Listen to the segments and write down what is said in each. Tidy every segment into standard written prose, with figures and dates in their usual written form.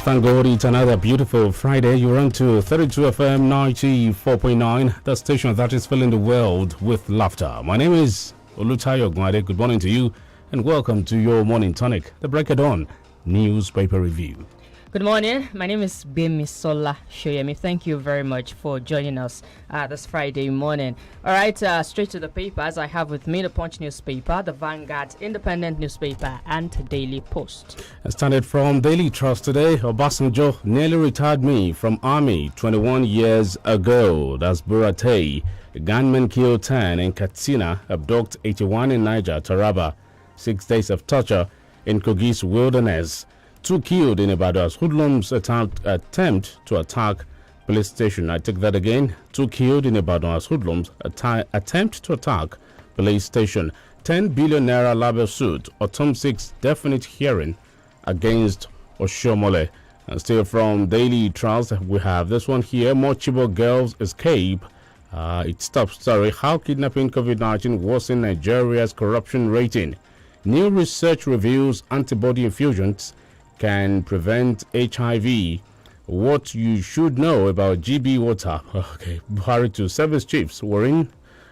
Thank God it's another beautiful Friday. You're on to 32 FM 94.9, the station that is filling the world with laughter. My name is OLUTAYO, OGUNADE. Good morning to you and welcome to your morning tonic, the Break It On newspaper review. Good morning. My name is GBEMISOla. SOYEMI. Thank you very much for joining us this Friday morning. All right, straight to the papers. I have with me the Punch newspaper, the Vanguard Independent newspaper, and Daily Post. I started from Daily Trust today. Obasanjo nearly retired me from army 21 years ago. That's Buratai. Gunmen kill 10 in Katsina, abduct 81 in Niger, Taraba. 6 days of torture in Kogi's wilderness. 2 killed in Ibadan as hoodlums attempt to attack police station. I take that again. 2 killed in Ibadan as hoodlums attempt to attack police station. 10 billion naira libel suit. Autumn 6 definite hearing against Oshomole. And still from Daily Trust, we have this one here. More Chibok girls escape. It's top story. How kidnapping COVID-19 worsen Nigeria's corruption rating. New research reveals antibody infusions can prevent HIV. What you should know about GB water. Okay, Buhari to service chiefs were in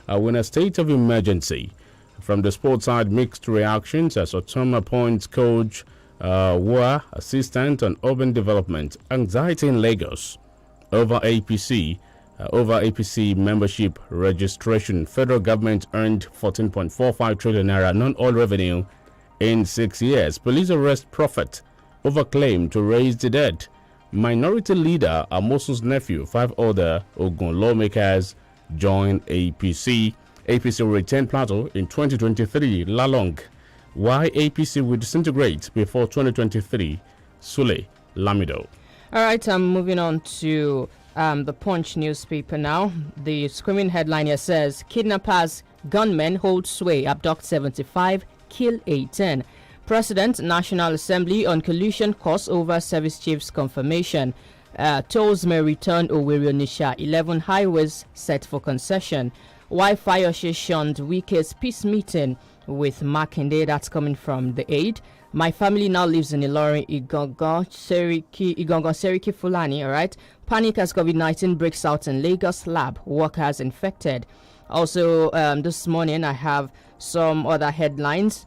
a state of emergency. From the sports side, mixed reactions as Otoma appoints coach Wa assistant on urban development. Anxiety in Lagos over APC. Over APC membership registration. Federal government earned 14.45 trillion naira non-oil revenue in 6 years. Police arrest prophet over claim to raise the dead. Minority leader Amosu's nephew, 5 other Ogun lawmakers join APC. APC will retain Plateau in 2023. Lalong. Why APC will disintegrate before 2023? Sule Lamido. All right, I'm moving on to the Punch newspaper now. The screaming headline here says, kidnappers, gunmen hold sway, abduct 75, kill 18. President, National Assembly on collusion cause over service chief's confirmation. Tolls may return Owerri Onisha. 11 highways set for concession. Why Fayose shunned Wike's peace meeting with Makinde. That's coming from the aid. My family now lives in Ilorin, Igongon, Seriki Fulani. All right. Panic as COVID-19 breaks out in Lagos lab. Workers infected. Also, this morning I have some other headlines.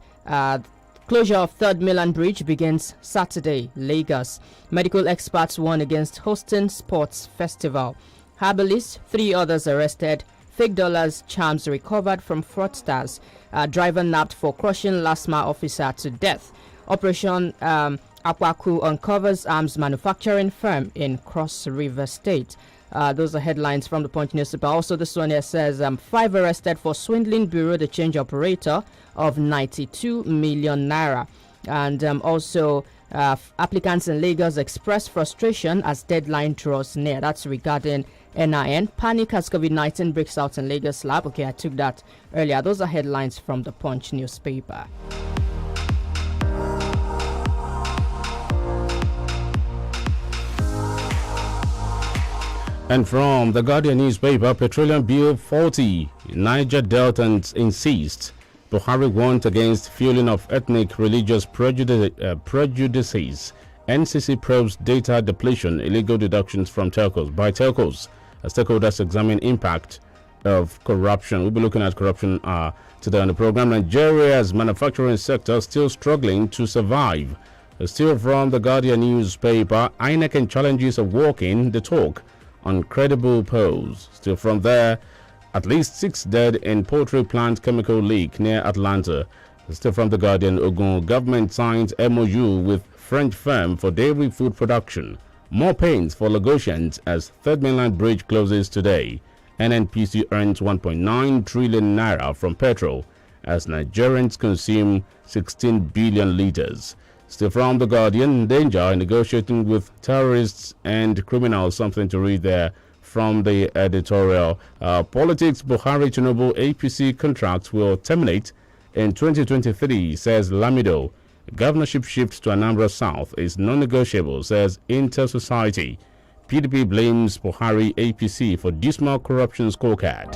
Closure of Third Mainland Bridge begins Saturday, Lagos. Medical experts warn against hosting sports festival. Herbalist, 3 others arrested. Fake dollars, charms recovered from fraudsters. Driver nabbed for crushing LASMA officer to death. Operation Akwaku uncovers arms manufacturing firm in Cross River State. Those are headlines from the Punch newspaper. Also, this one here says 5 arrested for swindling bureau the change operator of 92 million naira. And also, applicants in Lagos express frustration as deadline draws near. That's regarding NIN. Panic as COVID-19 breaks out in Lagos lab. Okay, I took that earlier. Those are headlines from the Punch newspaper. And from the Guardian newspaper, petroleum bill 40, Niger Deltans insist. Buhari warned against fueling of ethnic religious prejudices. NCC probes data depletion, illegal deductions from telcos by telcos. As stakeholders examine impact of corruption. We'll be looking at corruption today on the program. Nigeria's manufacturing sector still struggling to survive. Still from the Guardian newspaper, INEC challenges of walking the talk on credible polls. Still from there, at least 6 dead in poultry plant chemical leak near Atlanta. Still from the Guardian, Ogun government signs MOU with French firm for dairy food production. More pains for Lagosians as Third Mainland Bridge closes today. NNPC earns 1.9 trillion naira from petrol as Nigerians consume 16 billion liters. Still from the Guardian, danger in negotiating with terrorists and criminals. Something to read there from the editorial. Politics, Buhari Tinubu APC contracts will terminate in 2023, says Lamido. Governorship shift to Anambra South is non-negotiable, says Inter Society. PDP blames Buhari APC for dismal corruption scorecard.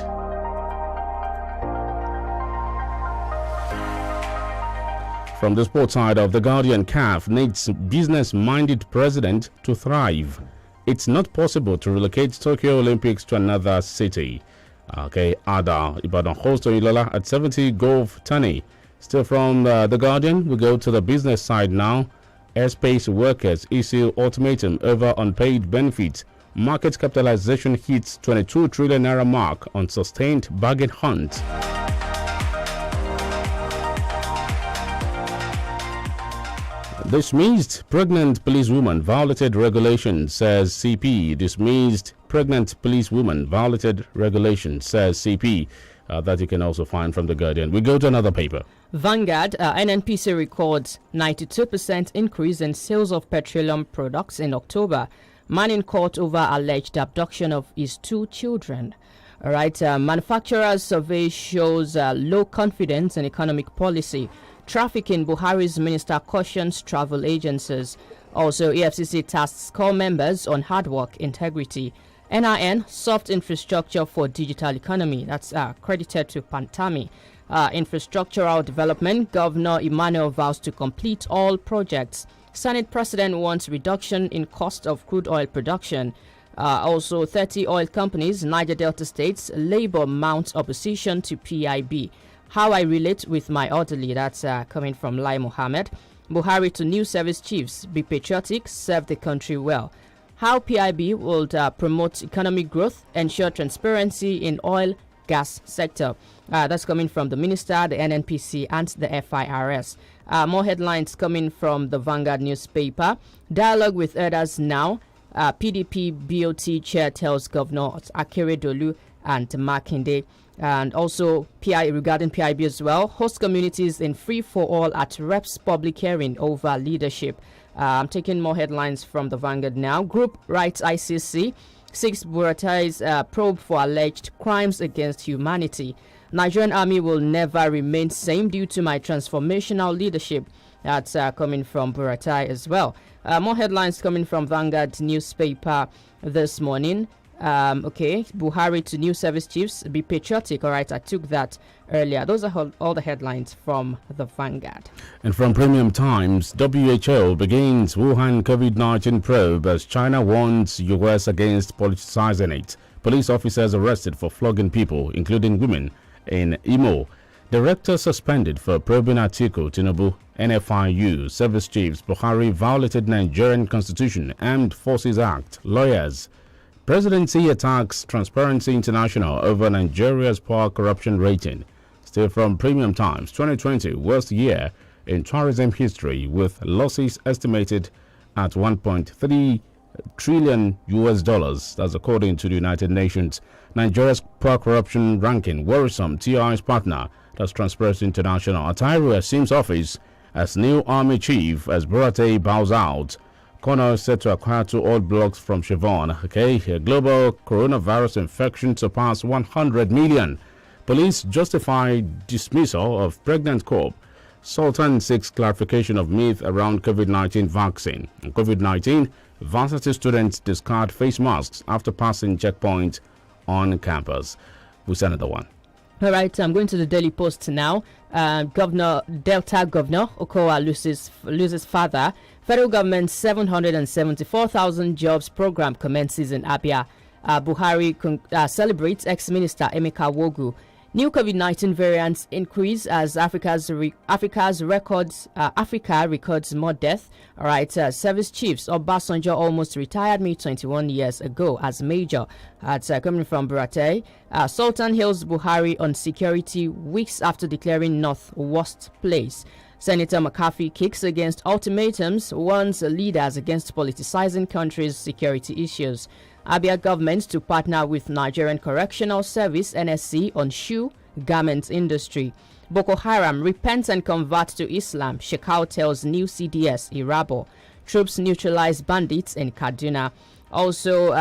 From the sports side of the Guardian, CAF needs business-minded president to thrive. It's not possible to relocate Tokyo Olympics to another city. Okay, Ada Ibadan host Ilola at 70 golf tourney. Still from the Guardian, we go to the business side now. Airspace workers issue ultimatum over unpaid benefits. Market capitalization hits 22 trillion naira mark on sustained bargain hunt. Dismissed pregnant policewoman violated regulations, says CP. Dismissed pregnant policewoman violated regulations, says CP. That you can also find from the Guardian. We go to another paper. Vanguard, NNPC records 92% increase in sales of petroleum products in October. Man in court over alleged abduction of his 2 children. All right, manufacturers survey shows low confidence in economic policy. Traffic in Buhari's minister cautions travel agencies. Also, EFCC tasks core members on hard work integrity. NIN, soft infrastructure for digital economy. That's credited to Pantami. Infrastructural development, Governor Emmanuel vows to complete all projects. Senate President wants reduction in cost of crude oil production. Also, 30 oil companies, Niger Delta states, Labour mounts opposition to PIB. How I relate with my orderly, that's coming from Lai Mohammed. Buhari to new service chiefs, be patriotic, serve the country well. How PIB will promote economic growth, ensure transparency in oil, gas sector. That's coming from the minister, the NNPC, and the FIRS. More headlines coming from the Vanguard newspaper. Dialogue with others now. PDP BOT chair tells Governor Akere Dolu and Makinde. And also regarding PIB as well. Host communities in free for all at Reps public hearing over leadership. I'm taking more headlines from the Vanguard now. Group writes ICC. 6 Buratai's probe for alleged crimes against humanity. Nigerian army will never remain same due to my transformational leadership. That's coming from Buratai as well. More headlines coming from Vanguard newspaper this morning. Buhari to new service chiefs, be patriotic. All right, I took that earlier. Those are all the headlines from the Vanguard. And from Premium Times, WHO begins Wuhan COVID-19 probe as China warns US against politicizing it. Police officers arrested for flogging people, including women, in Imo. Director suspended for probing Atiku, Tinubu, NFIU, service chiefs. Buhari violated Nigerian Constitution, Armed Forces Act, lawyers. Presidency attacks Transparency International over Nigeria's poor corruption rating. Still from Premium Times, 2020 worst year in tourism history with losses estimated at 1.3 trillion US dollars. That's according to the United Nations. Nigeria's poor corruption ranking worrisome. TI's partner, that's Transparency International. Atairu assumes office as new army chief as Burate bows out. Connor set to acquire 2 old blocks from Chevron. Okay, global coronavirus infection surpassed 100 million. Police justify dismissal of pregnant corp. Sultan seeks clarification of myth around COVID-19 vaccine. COVID-19, varsity students discard face masks after passing checkpoint on campus. We'll send another one. All right, I'm going to the Daily Post now. Delta Governor Okowa loses father. Federal government 774,000 jobs program commences in Abia. Buhari celebrates ex-minister Emeka Wogu. New COVID-19 variants increase as Africa records more death. All right, service chiefs Obasanjo almost retired me 21 years ago as major. That's coming from Burate. Sultan hails Buhari on security weeks after declaring North worst place. Senator McCarthy kicks against ultimatums, warns leaders against politicizing country's security issues. Abia government to partner with Nigerian Correctional Service NSC on shoe garment industry. Boko Haram repents and converts to Islam. Shekau tells new CDS Irabo. Troops neutralize bandits in Kaduna. Also,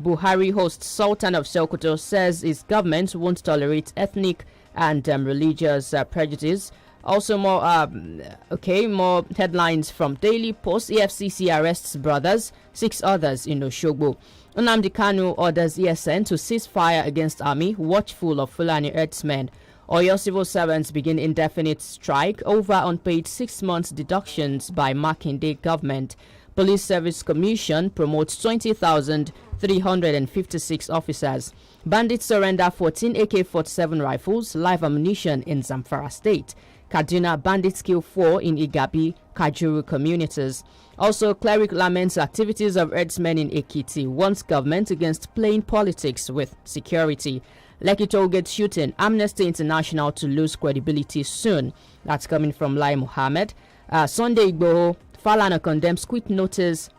Buhari hosts Sultan of Sokoto says his government won't tolerate ethnic and religious prejudice. Also, more headlines from Daily Post. EFCC arrests brothers, 6 others in Oshogbo. Nnamdi Kanu orders ESN to cease fire against army, watchful of Fulani herdsmen. Oyo civil servants begin indefinite strike over unpaid 6 months deductions by Makinde government. Police Service Commission promotes 20,356 officers. Bandits surrender 14 AK-47 rifles, live ammunition in Zamfara State. Kaduna bandits kill 4 in Igabi, Kajuru communities. Also, cleric laments activities of herdsmen in Ekiti, warns government against playing politics with security. Lekki Tollgate shooting, Amnesty International to lose credibility soon. That's coming from Lai Mohammed. Sunday Igboho, Falana condemns quit notice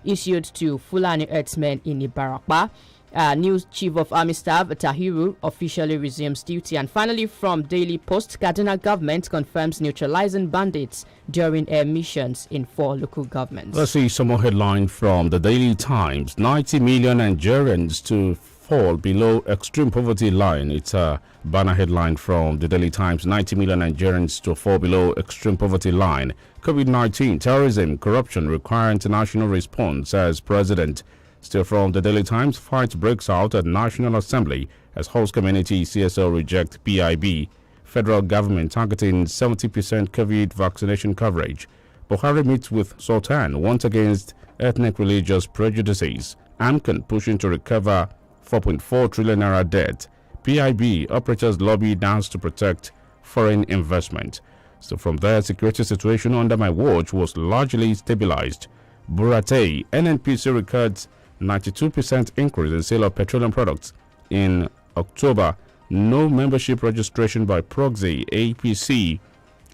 issued to Fulani herdsmen in Ibarakba. New Chief of Army Staff Tahiru officially resumes duty. And finally, from Daily Post, Kaduna government confirms neutralizing bandits during air missions in 4 local governments. Let's see some more headline from the Daily Times. 90 million Nigerians to fall below extreme poverty line. It's a banner headline from the Daily Times. 90 million Nigerians to fall below extreme poverty line. COVID-19, terrorism, corruption require international response, says President. Still from the Daily Times, fight breaks out at National Assembly as host community CSO reject PIB. Federal government targeting 70% COVID vaccination coverage. Buhari meets with Sultan, once against ethnic religious prejudices. AMCON pushing to recover 4.4 trillion naira debt. PIB operators lobby dance to protect foreign investment. So from there, security situation under my watch was largely stabilized. Burate, NNPC records 92% increase in sale of petroleum products in October. No membership registration by proxy. APC.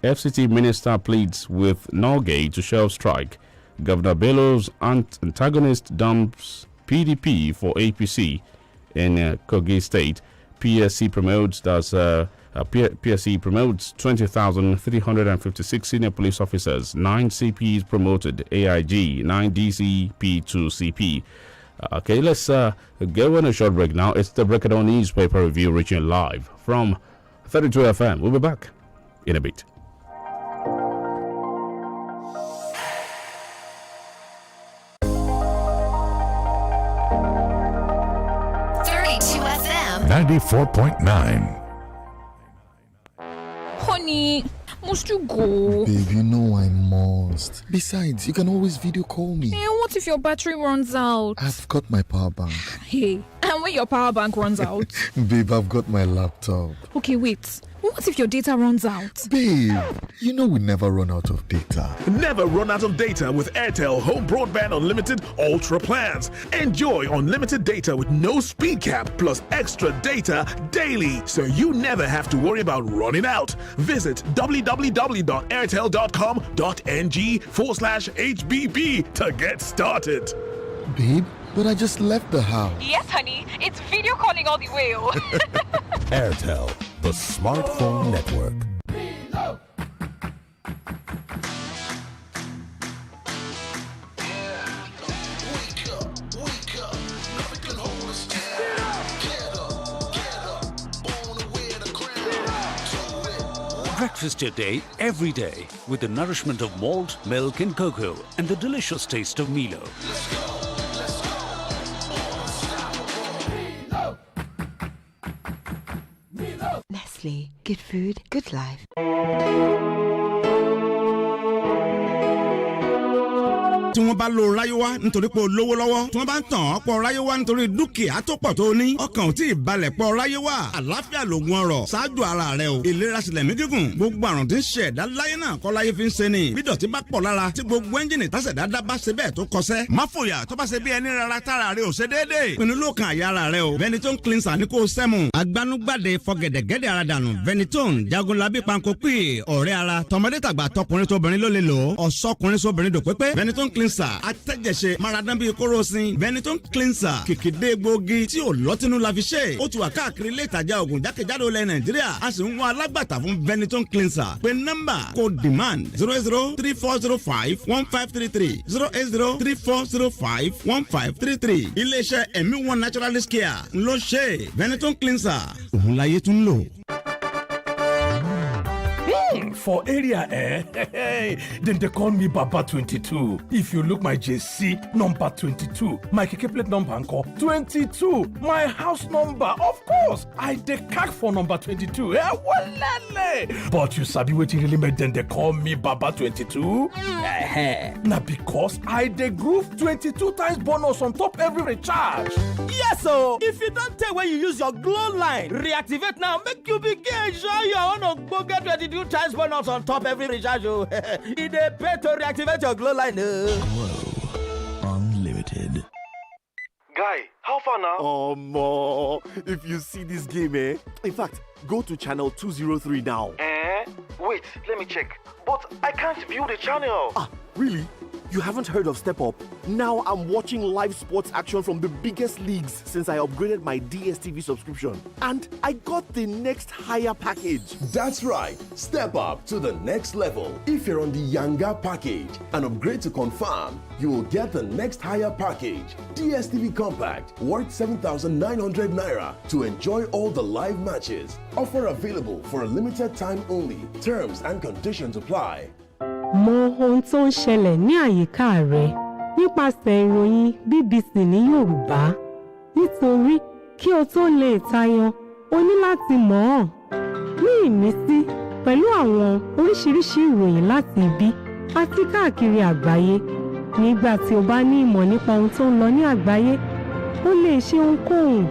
FCT minister pleads with Norgay to shelve strike. Governor Bello's antagonist dumps PDP for APC in Kogi State. PSC promotes 20,356 senior police officers. 9 CPs promoted. AIG. 9 DCP to CP. Okay, let's go on a short break now. It's the Breakdown newspaper review reaching live from 32 FM. We'll be back in a bit. FM 94.9. Honey, must you go? Babe, you know I must. Besides, you can always video call me. Hey, what if your battery runs out? I've got my power bank. Hey, and when your power bank runs out? Babe, I've got my laptop. Okay, wait. What if your data runs out? Babe, you know we never run out of data. Never run out of data with Airtel Home Broadband Unlimited Ultra plans. Enjoy unlimited data with no speed cap plus extra data daily, so you never have to worry about running out. Visit www.airtel.com.ng/HBB to get started. Babe, but I just left the house. Yes, honey. It's video calling all the way. Airtel, the smartphone network. Breakfast your day every day with the nourishment of malt, milk and cocoa and the delicious taste of Milo. Nestle, good food, good life. tí wọ́n bá lo ráyéwá nítorí pé o lówó lọ́wọ́ tí wọ́n bá ń tàn ọ́ pọ̀ ráyéwá nítorí dúkìá tó pọ̀ tó ní ọkàn ò tí ì balẹ̀ pọ̀ ráyéwá àlàáfíà lògùn ọrọ̀ ṣáájú ara rẹ o ìlera sílẹ̀ mí gígùn gbogbo àrùn tí ń ṣe ẹ̀dá láyé náà kọ́ láyé fi ń ṣe ni bí dọ̀tí bá pọ̀ lára tí gbogbo ẹ́ńjìnì tásẹ̀dá dá bá ṣe bẹ́ẹ̀ tó kọsẹ́ má fòyà tó bá ṣe bí ẹni rárá tára rẹ ò ṣe déédéé pinnu ló kan àyà ara rẹ o Benetton cleanser ní kò sẹ́mu agbanugbade fọgẹ̀dẹ̀gẹ̀dẹ̀ ara dànù Benetton jagunlabi panko pè ọ̀rẹ́ ara tọmọdé tàgbà tọkùnrin tóbìnrin ló lè lò ọ̀sọ́kùnrin sóbìnrin dò pépé Benetton cleanser atẹ́jẹsẹ̀ maradan bíi kóròsìn Benetton cleanser kìkìdé gbòógì tí ò lọ́tínú la fi ṣe ó ti wà káàkiri ilé ìtajà ògùn jákèjádò ilẹ̀ Nàìjíríà a sì ń wá alágbàtà fún Benetton cleanser pé nọ́mbà kò demand 08034051533 08034051533 iléeṣẹ́ ẹ̀mí one naturalist care ló ṣe Benetton cleanser òun láyé tún lò. For area, then they call me Baba 22. If you look my JC, number 22. My keke plate number encore 22. My house number, of course. I dey cack for number 22. Walale. But you sabi wetin really make them they call me Baba 22? Now because I dey groove 22 times bonus on top every recharge. Yes, so if you don't take when you use your glow line, reactivate now, make you begin enjoy your own Ogbonge 22 times bonus on top every recharge. It dey pay to reactivate your glow line. Glow Unlimited. Guy, how far now? If you see this game, in fact, go to channel 203 now. Wait, let me check. But I can't view the channel. Really? You haven't heard of Step Up? Now I'm watching live sports action from the biggest leagues since I upgraded my DSTV subscription. And I got the next higher package. That's right. Step up to the next level. If you're on the younger package and upgrade to Confirm, you will get the next higher package. DSTV Compact, worth 7,900 Naira to enjoy all the live matches. Offer available for a limited time only. Terms and conditions apply. Mọ ohun tó ń ṣẹlẹ̀ ní àyíká rẹ nípasẹ̀ ìròyìn BBC ní Yorùbá. Nítorí kí o tó lè tayọ, o ní láti mọ̀ ọ́n. Ní ìmísí pẹ̀lú àwọn oríṣiríṣi ìròyìn láti ibi àti káàkiri àgbáyé. Nígbà tí o bá ní ìmọ̀ nípa ohun tó ń lọ ní àgbáyé, o lè ṣe ohunkóhun.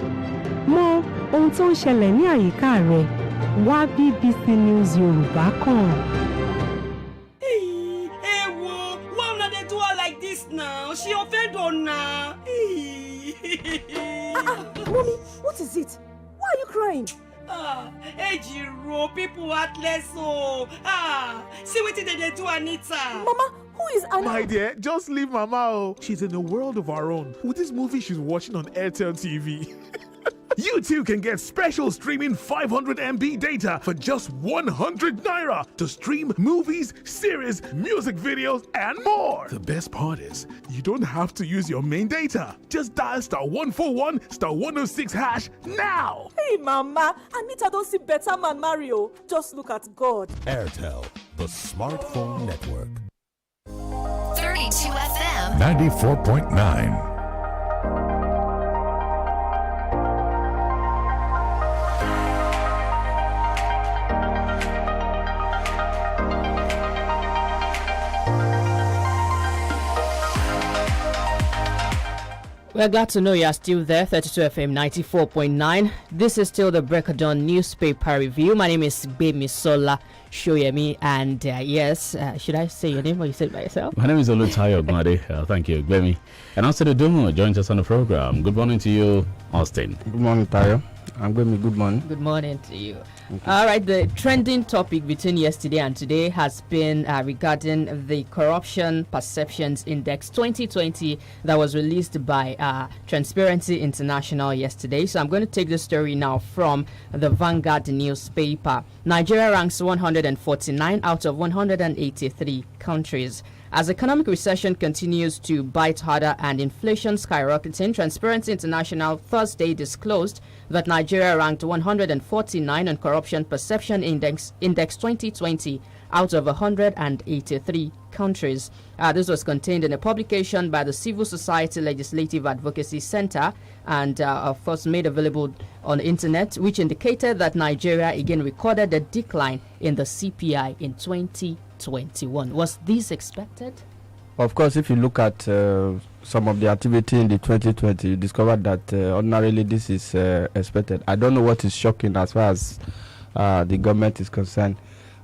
Mọ ohun tó ń ṣẹlẹ̀ ní àyíká rẹ. Wá BBC News Yorùbá kàn. Now she offended on now. Mommy, what is it? Why are you crying? Ejiro, people heartless so. See what did they do, Anita? Mama, who is Anita? My dear, just leave Mama. She's in a world of her own with this movie she's watching on Airtel TV. You too can get special streaming 500 MB data for just 100 Naira to stream movies, series, music videos, and more. The best part is, you don't have to use your main data. Just dial *141 *106# now. Hey, Mama, Anita don't see better man Mario. Just look at God. Airtel, the smartphone network. 32 FM 94.9. We're glad to know you are still there. 32 FM 94.9. This is still the Break of Dawn newspaper review. My name is GBEMISOLA SOYEMI, and should I say your name or you say it by yourself? My name is OLUTAYO, OGUNADE. Thank you, Gbemi. And Austin Odumo joins us on the program. Good morning to you, Austin. Good morning, Tayo. I'm Gbemi. Good morning. Good morning to you. All right, the trending topic between yesterday and today has been regarding the Corruption Perceptions Index 2020 that was released by Transparency International yesterday. So I'm going to take the story now from the Vanguard newspaper. Nigeria ranks 149 out of 183 countries. As economic recession continues to bite harder and inflation skyrocketing, Transparency International Thursday disclosed that Nigeria ranked 149 on Corruption Perception Index 2020 out of 183 countries. This was contained in a publication by the Civil Society Legislative Advocacy Center and, of course, made available on the internet, which indicated that Nigeria again recorded a decline in the CPI in 2021. Was this expected? Of course, if you look at some of the activity in the 2020, you discover that ordinarily this is expected. I don't know what is shocking as far as the government is concerned.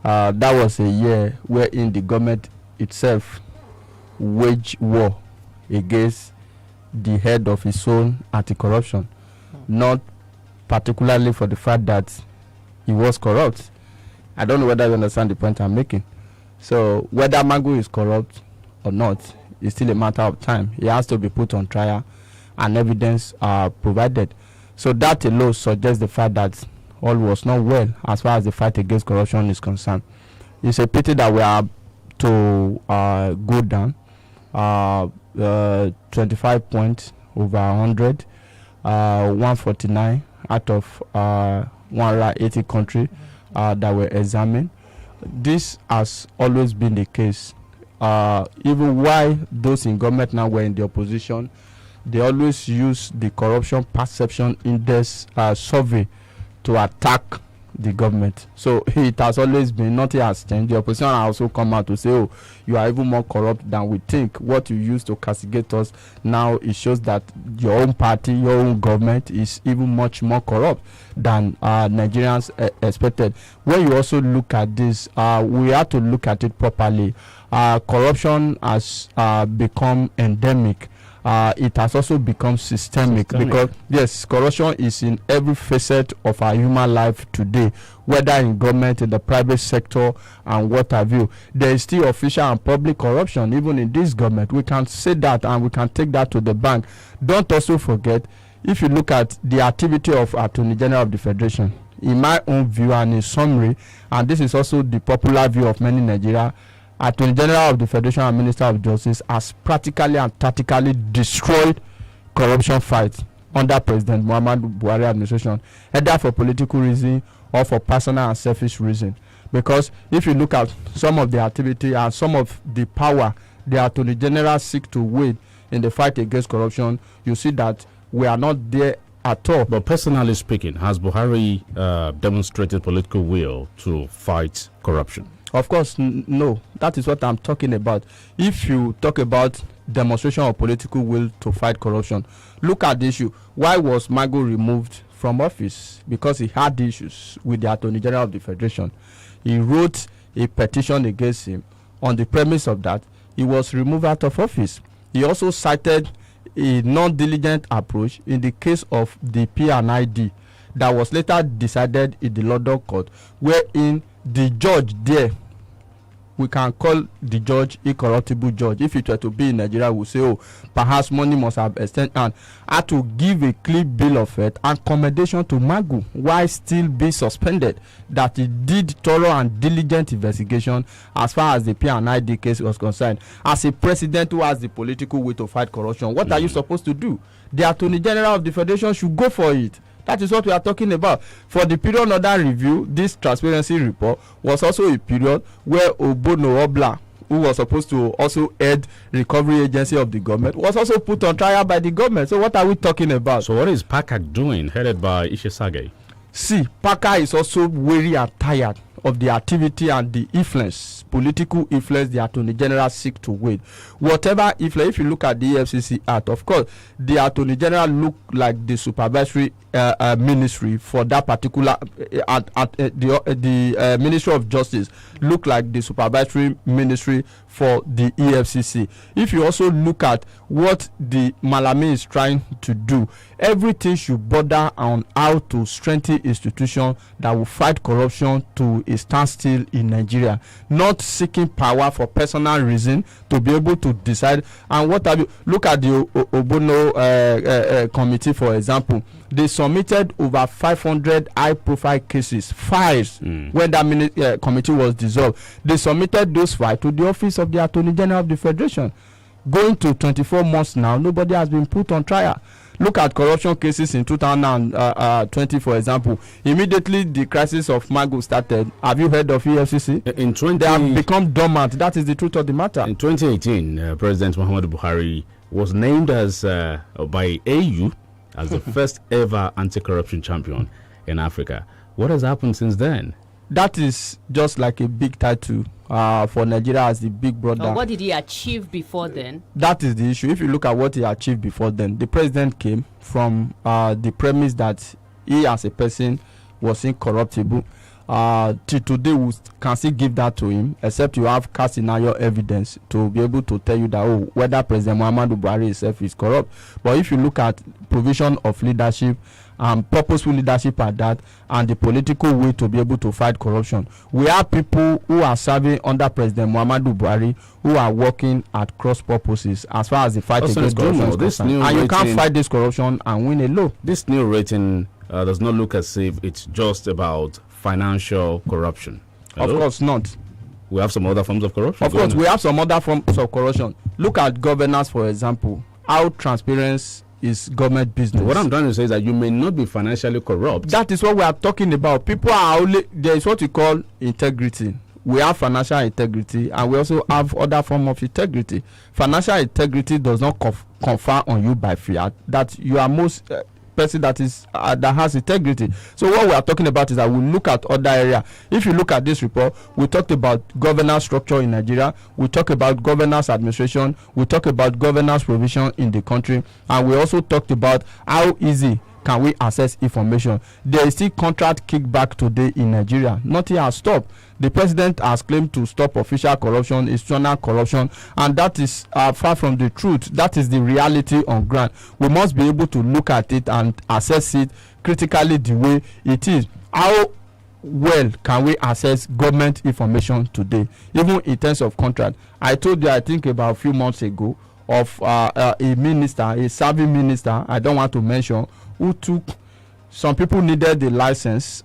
That was a year wherein the government itself waged war against the head of its own anti-corruption, not particularly for the fact that he was corrupt. I don't know whether you understand the point I'm making. So whether Mango is corrupt or not is still a matter of time. He has to be put on trial and evidence provided. So that alone suggests the fact that all was not well as far as the fight against corruption is concerned. It's a pity that we are to go down 25 points over 100, 149 out of 180 countries that were examined. this has always been the case. Even while those in government now were in the opposition, they always use the corruption perception index survey to attack the government. So it has always been, nothing has changed. The opposition also come out to say, oh, you are even more corrupt than we think. What you used to castigate us, now it shows that your own party, your own government is even much more corrupt than Nigerians expected. When you also look at this, we have to look at it properly. Corruption has become endemic. It has also become systemic because yes, corruption is in every facet of our human life today, whether in government, in the private sector, and what have you. There is still official and public corruption even in this government. We can say that, and we can take that to the bank. Don't also forget, if you look at the activity of Attorney General of the Federation, in my own view and in summary, and this is also the popular view of many Nigerians, Attorney General of the Federation and Minister of Justice has practically and tactically destroyed corruption fight under President Muhammadu Buhari administration, either for political reason or for personal and selfish reason. Because if you look at some of the activity and some of the power the Attorney General seek to wield in the fight against corruption, you see that we are not there at all. But personally speaking, has Buhari demonstrated political will to fight corruption? Of course, no. That is what I'm talking about. If you talk about demonstration of political will to fight corruption, look at the issue. Why was Mago removed from office? Because he had issues with the Attorney General of the Federation. He wrote a petition against him. On the premise of that, he was removed out of office. He also cited a non-diligent approach in the case of the P&ID that was later decided in the London court, wherein the judge there, we can call the judge incorruptible judge. If it were to be in Nigeria, we say, oh, perhaps money must have extended, and had to give a clear bill of health and commendation to Magu while still be suspended, that he did thorough and diligent investigation as far as the P&ID case was concerned. As a president who has the political will to fight corruption, what are you supposed to do? The Attorney General of the Federation should go for it. That is what we are talking about. For the period under review, this transparency report was also a period where Obono Obla, who was supposed to also head recovery agency of the government, was also put on trial by the government. So what are we talking about? So what is PACAC doing, headed by Ishesage? See, PACAC is also weary and tired of the activity and the influence, political influence the Attorney General seek to wield. Whatever influence, if you look at the EFCC Act, of course, the Attorney General look like the supervisory ministry for that particular, the Ministry of Justice look like the supervisory ministry for the EFCC. If you also look at what the Malami is trying to do, everything should border on how to strengthen institutions that will fight corruption to a standstill in Nigeria, not seeking power for personal reason to be able to decide. And what have you look at the Obono committee, for example. They submitted over 500 high-profile cases, files, when that committee was dissolved. They submitted those files to the office of the Attorney General of the Federation. Going to 24 months now, nobody has been put on trial. Look at corruption cases in 2020, for example. Immediately the crisis of Mago started. Have you heard of EFCC? They have become dormant. That is the truth of the matter. In 2018, President Muhammadu Buhari was named as by AU as the first ever anti-corruption champion in Africa. What has happened since then? That is just like a big title for Nigeria as the big brother. What did he achieve before then? That is the issue. If you look at what he achieved before then, the president came from the premise that he as a person was incorruptible. Till today, we can still give that to him, except you have cast scenario evidence to be able to tell you that whether President Muhammadu Buhari himself is corrupt. But if you look at provision of leadership, purposeful leadership at that, and the political way to be able to fight corruption, we have people who are serving under President Muhammadu Buhari who are working at cross purposes as far as the fight against corruption is concerned. And you can't fight this corruption and win alone. This new rating does not look as if it's just about financial corruption. Hello? Of course not. We have some other forms of corruption. Of course, we have some other forms of corruption. Look at governance, for example. How transparent is government business? What I'm trying to say is that you may not be financially corrupt. That is what we are talking about. People are only, there is what we call integrity. we have financial integrity and we also have other form of integrity. Financial integrity does not confer on you by fiat that you are most person that is that has integrity. So what we are talking about is that we look at other area. If you look at this report, we talked about governance structure in Nigeria, we talk about governance administration, we talk about governance provision in the country, and we also talked about how easy can we access information. There is still contract kickback today in Nigeria. Nothing has stopped. The president has claimed to stop official corruption, institutional corruption, and that is far from the truth. That is the reality on ground. We must be able to look at it and assess it critically the way it is. How well can we access government information today, even in terms of contract? I told you, I think about a few months ago, of a minister, a serving minister, I don't want to mention, who took, some people needed the license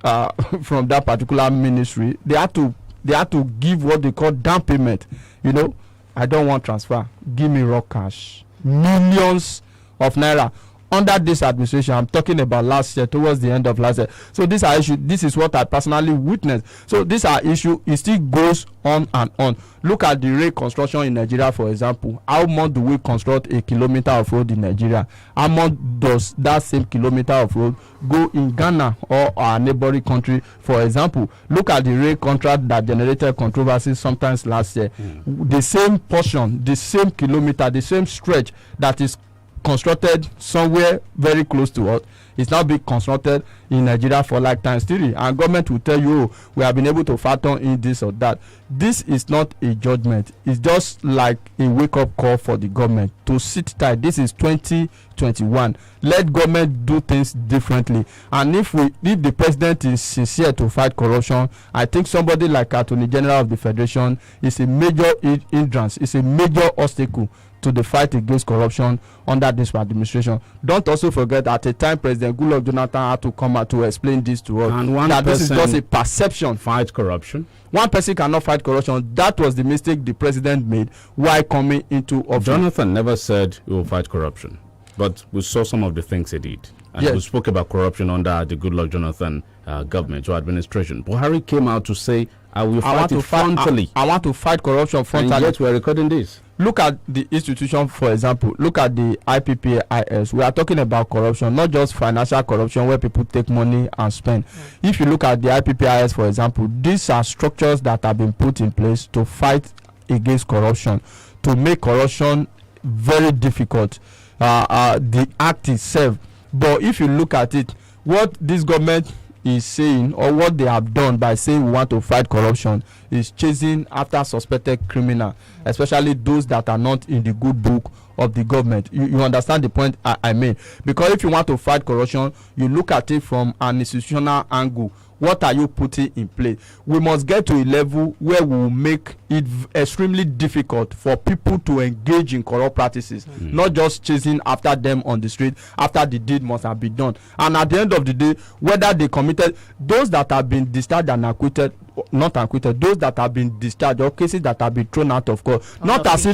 from that particular ministry. They had to give what they call down payment. You know, I don't want transfer, give me raw cash, millions of naira. Under this administration, I'm talking about last year, towards the end of last year. So these are issues. This is what I personally witnessed. So these are issues. It still goes on and on. Look at the rail construction in Nigeria, for example. How much do we construct a kilometer of road in Nigeria? How much does that same kilometer of road go in Ghana or our neighboring country? For example, look at the rail contract that generated controversy sometimes last year. The same portion, the same kilometer, the same stretch that is constructed somewhere very close to us is now being constructed in Nigeria for like times 3, and government will tell you, oh, we have been able to factor in this or that. This is not a judgment. It's just like a wake-up call for the government to sit tight. This is 2021. Let government do things differently. And if the president is sincere to fight corruption, I think somebody like Attorney General of the Federation is a major hindrance, is a major obstacle to the fight against corruption under this administration. Don't also forget, at a time President Goodluck Jonathan had to come out to explain this to us, and that this is just a perception. Fight corruption. One person cannot fight corruption. That was the mistake the president made while coming into office. Jonathan never said he will fight corruption, but we saw some of the things he did. And yes, we spoke about corruption under the Goodluck Jonathan government or administration. Buhari came out to say, I will fight it frontally. I want to fight corruption frontally. And yet we are recording this. Look at the institution, for example. Look at the IPPIS. We are talking about corruption, not just financial corruption where people take money and spend. If you look at the IPPIS, for example, these are structures that have been put in place to fight against corruption, to make corruption very difficult. The act itself. But if you look at it, what this government is saying, or what they have done by saying we want to fight corruption, is chasing after suspected criminal, especially those that are not in the good book of the government. You understand the point I mean? Because if you want to fight corruption, you look at it from an institutional angle. What are you putting in place? We must get to a level where we will make it extremely difficult for people to engage in corrupt practices, not just chasing after them on the street after the deed must have been done. And at the end of the day, whether they committed, those that have been discharged and acquitted, not acquitted, those that have been discharged or cases that have been thrown out of court, not as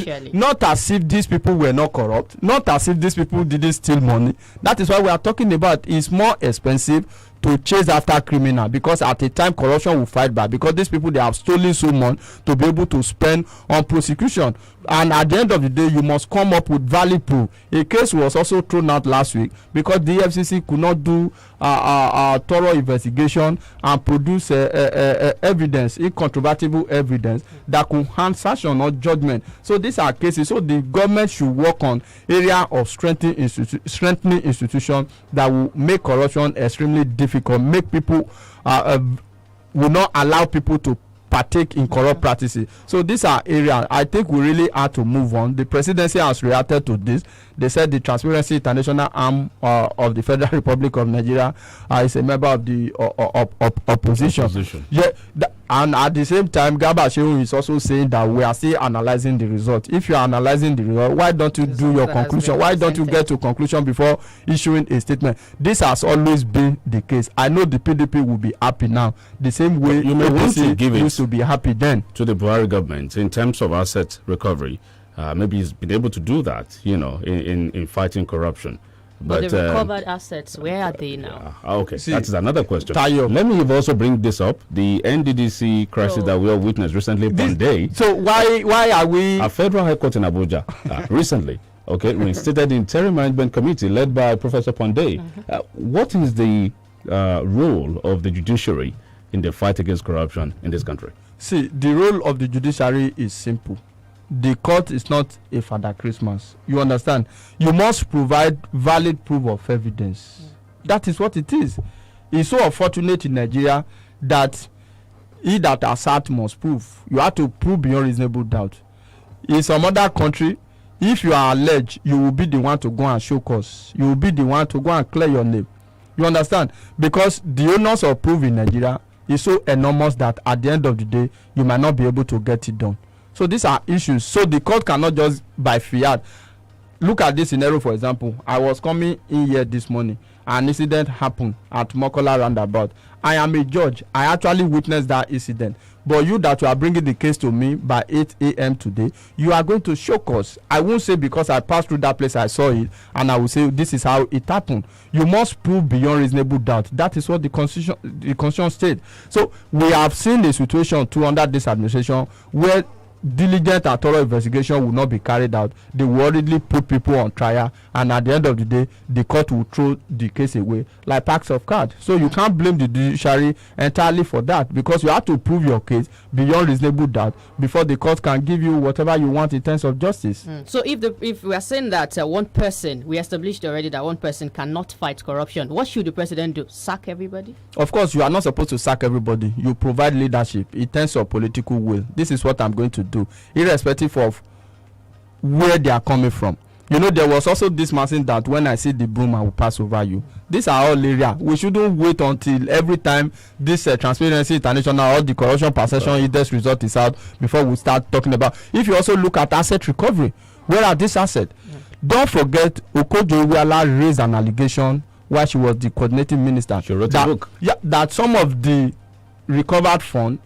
if these people were not corrupt, not as if these people didn't steal money. That is why we are talking about it's more expensive to chase after criminal, because at a time corruption will fight back, because these people, they have stolen so much to be able to spend on prosecution. And at the end of the day, you must come up with valid proof. A case was also thrown out last week because the FCC could not do a thorough investigation and produce evidence, incontrovertible evidence that could hand sanction or judgment. So these are cases. So the government should work on area of strengthening institutions that will make corruption extremely difficult, make people will not allow people to partake in corrupt practices. So these are areas I think we really have to move on. The presidency has reacted to this. They said the Transparency International arm of the Federal Republic of Nigeria is a member of the opposition. Yeah, and at the same time, Garba Shehu is also saying that we are still analyzing the result. If you are analyzing the result, why don't you do your conclusion? Why don't you get to conclusion before issuing a statement? This has always been the case. I know the PDP will be happy now, the same way you may want to give used to be happy then. To the Buhari government in terms of asset recovery. Maybe he's been able to do that, in fighting corruption. But the recovered assets, where are they now? Okay, that is another question. Tayo. Let me also bring this up. The NDDC crisis that we all witnessed recently, Monday. So why are we... A federal high court in Abuja recently, reinstated the interim management committee led by Professor Pandey. What is the role of the judiciary in the fight against corruption in this country? See, the role of the judiciary is simple. The court is not a Father Christmas. You understand? You must provide valid proof of evidence. That is what it is. It's so unfortunate in Nigeria that he that assert must prove. You have to prove beyond reasonable doubt. In some other country, if you are alleged, you will be the one to go and show cause. You will be the one to go and clear your name. You understand? Because the onus of proof in Nigeria is so enormous that at the end of the day, you might not be able to get it done. So these are issues. So the court cannot just by fiat. Look at this scenario, for example. I was coming in here this morning. An incident happened at Mokola roundabout. I am a judge. I actually witnessed that incident. But you that you are bringing the case to me by 8 a.m. today, you are going to show cause. I won't say because I passed through that place, I saw it, and I will say this is how it happened. You must prove beyond reasonable doubt. That is what the constitution states. So we have seen a situation too under this administration where diligent and thorough investigation will not be carried out. They will already put people on trial, and at the end of the day, the court will throw the case away like packs of cards. So you can't blame the judiciary entirely for that, because you have to prove your case beyond reasonable doubt before the court can give you whatever you want in terms of justice. So if we are saying that one person, we established already that one person cannot fight corruption, what should the president do? Sack everybody? Of course, you are not supposed to sack everybody. You provide leadership in terms of political will. This is what I'm going to do, irrespective of where they are coming from. You know, there was also this message that when I see the broom, I will pass over you. These are all areas. We shouldn't wait until every time this Transparency International or the Corruption Perception Index result is out before we start talking about. If you also look at asset recovery, where are these assets? Don't forget, Okojo-Iweala raised an allegation while she was the coordinating minister. She wrote a book. Yeah, that some of the recovered funds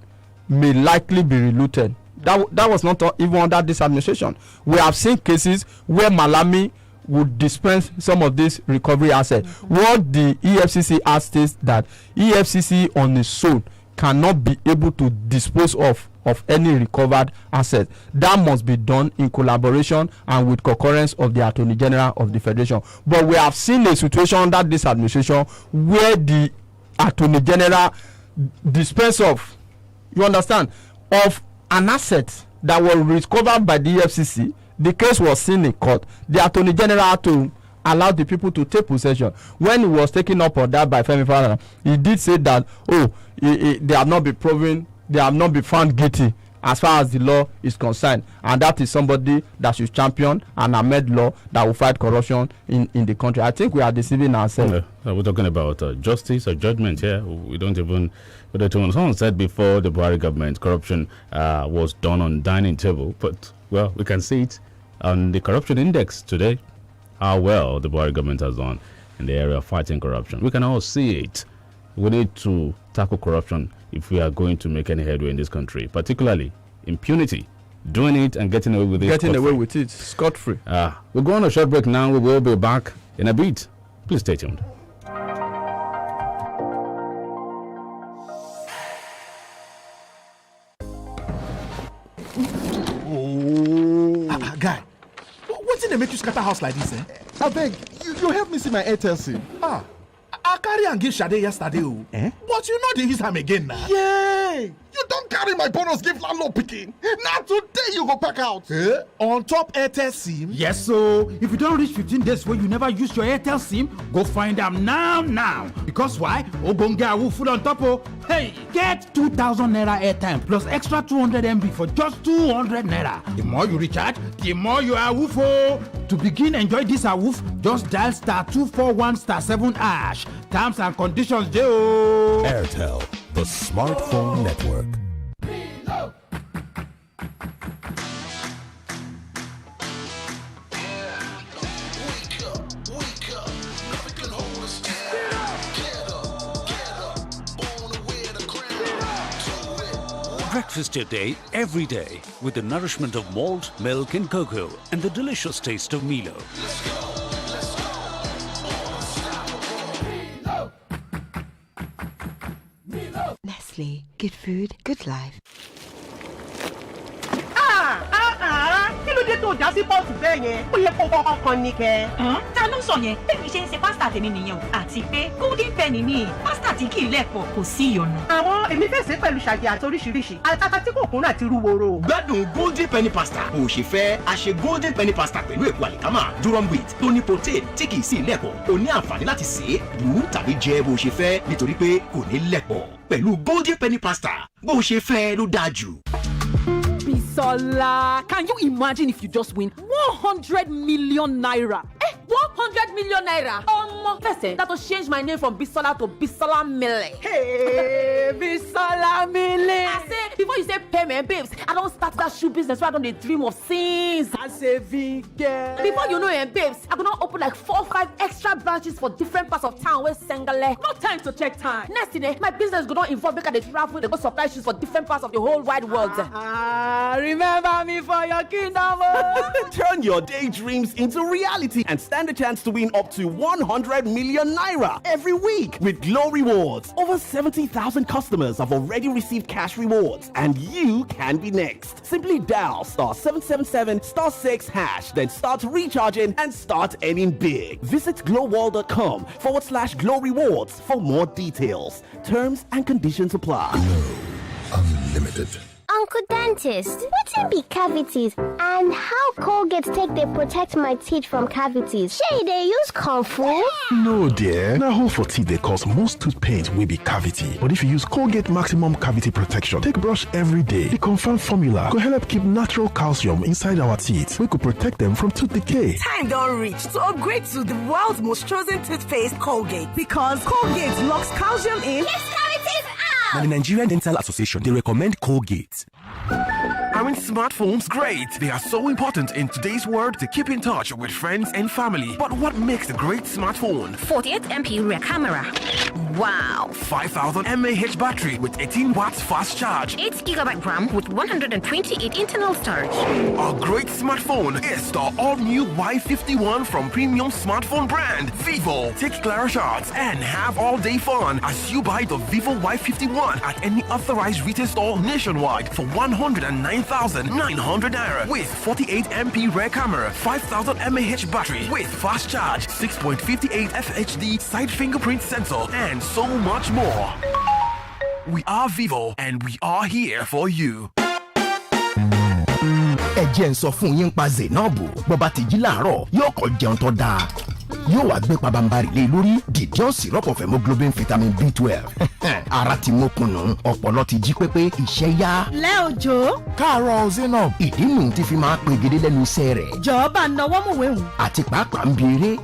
may likely be reluted. That was not even under this administration. We have seen cases where Malami would dispense some of these recovery assets. What the EFCC has states that EFCC on its own cannot be able to dispose of any recovered asset. That must be done in collaboration and with concurrence of the Attorney General of the Federation. But we have seen a situation under this administration where the Attorney General dispense of, you understand, of an asset that was recovered by the EFCC. The case was seen in court. The Attorney General had to allow the people to take possession. When he was taken up on that by Femi Falana, he did say that they have not been proven, they have not been found guilty as far as the law is concerned, and that is somebody that should champion and amend law that will fight corruption in the country. I think we are deceiving ourselves. We're talking about justice or judgment here. We don't even. Someone said before the Buhari government, corruption was done on dining table, but well, we can see it on the corruption index today, how well the Buhari government has done in the area of fighting corruption. We can all see it. We need to tackle corruption if we are going to make any headway in this country, particularly impunity. Doing it and getting away with it. Getting away with it, scot-free. We'll go on a short break now. We will be back in a bit. Please stay tuned. Guy, what's in the make you scatter house like this, eh? I beg, you help me see my Airtel SIM. I carry and give Sade yesterday, but you know they use am again now. Yay! You don't carry my bonus give landlord picking. Now today you go pack out. On top Airtel SIM? Yes, so if you don't reach 15 days where you never use your Airtel SIM, go find them now. Because why? Ogonga will full on top of. Hey, get 2,000 naira airtime plus extra 200 MB for just 200 naira. The more you recharge, the more you are woofo. To begin enjoy this awoof, just dial *241*7#. Terms and conditions, Joe. Airtel, the smartphone network. Breakfast your day every day with the nourishment of malt, milk and cocoa and the delicious taste of Milo. Nestle. Good food, good life. Kí ló dé tó já sí pọ́ọ̀tù bẹ́ẹ̀ yẹn? Ó yẹ kó kọ́kọ́ kan ní kẹ́. Ta ló sọ yẹn? Bẹ́ẹ̀ni ṣe ń ṣe pásítà tèmi nìyẹn o. Àti pé golden penny ni pásítà tí kì í lẹ̀pọ̀ kò sí ìyọnu. Àwọn èmi fẹ́ ṣe pẹ̀lú ṣàjẹ́ àti oríṣiríṣi. Àtàtà tí kò kún náà ti rú woro. Gbádùn golden penny pasta. Bó o ṣe fẹ́, a ṣe golden penny pasta pẹ̀lú èpo àlìkámà, durum wheat tó ní protein tí kì í sì lẹ̀pọ̀. O ní àǹfààní láti sè é, bù tàbí jẹ bó o ṣe fẹ́ nítorí pé kò ní lẹ̀pọ̀. Pẹ̀lú golden penny pasta, bó o ṣe fẹ́ ló dáa jù. Bisola, can you imagine if you just win 100 million naira? 100 million naira? First, that will change my name from Bisola to Bisola Mele. Hey, Bisola Mele. I say, before you say payment, babes, I don't start that shoe business where I don't dream of since. I say, girl. Before you know it, babes, I'm gonna open like 4 or 5 extra branches for different parts of town where Sengale. No time to check time. Next thing, my business is gonna involve because they travel, they go supply shoes for different parts of the whole wide world. Remember me for your kingdom. Turn your daydreams into reality and stand a chance to win up to 100 million naira every week with Glow Rewards. Over 70,000 customers have already received cash rewards, and you can be next. Simply dial *777 *6 hash, then start recharging and start earning big. Visit glowworld.com/Glow Rewards for more details. Terms and conditions apply. Glow Unlimited. Uncle Dentist, what be cavities and how Colgate take they protect my teeth from cavities? Shey they use Kung Fu? No dear, na hole for teeth dey cause most tooth pain will be cavity. But if you use Colgate Maximum Cavity Protection, take brush every day. The confirmed formula could help keep natural calcium inside our teeth. We could protect them from tooth decay. Time don't reach to upgrade to the world's most chosen toothpaste, Colgate. Because Colgate locks calcium in. Yes, cavities out! Now, the Nigerian Dental Association, they recommend Colgate. Aren't smartphones great? They are so important in today's world to keep in touch with friends and family. But what makes a great smartphone? 48 MP rear camera. Wow. 5000 mAh battery with 18 watts fast charge. 8 GB RAM with 128 internal storage. A great smartphone is the all-new Y51 from premium smartphone brand Vivo. Take clear shots and have all-day fun as you buy the Vivo Y51 at any authorized retail store nationwide for 109,900 naira with 48 MP rear camera, 5000 mAh battery with fast charge, 6.58 FHD side fingerprint sensor, and so much more. We are Vivo and we are here for you. Ẹ jẹ́ n sọ fún yín pa Zainabu bọ́ba ti jí láàárọ̀ yóò kọ́ jẹun tó dáa. Yóò wá gbé pabambarì lé lórí Didion syrup of hemoglobin vitamin B12. Ara ti mókùnù, ọpọlọ ti jí pépé, iṣẹ́ yá. Lẹ́ òjò. Káàárọ̀ Zainab, ìdí nù ti fi máa pegedé lẹ́nu iṣẹ́ rẹ̀. Jọ̀ọ́bà náwó mọ̀wé hùn. Àti pàápàá ń bi eré.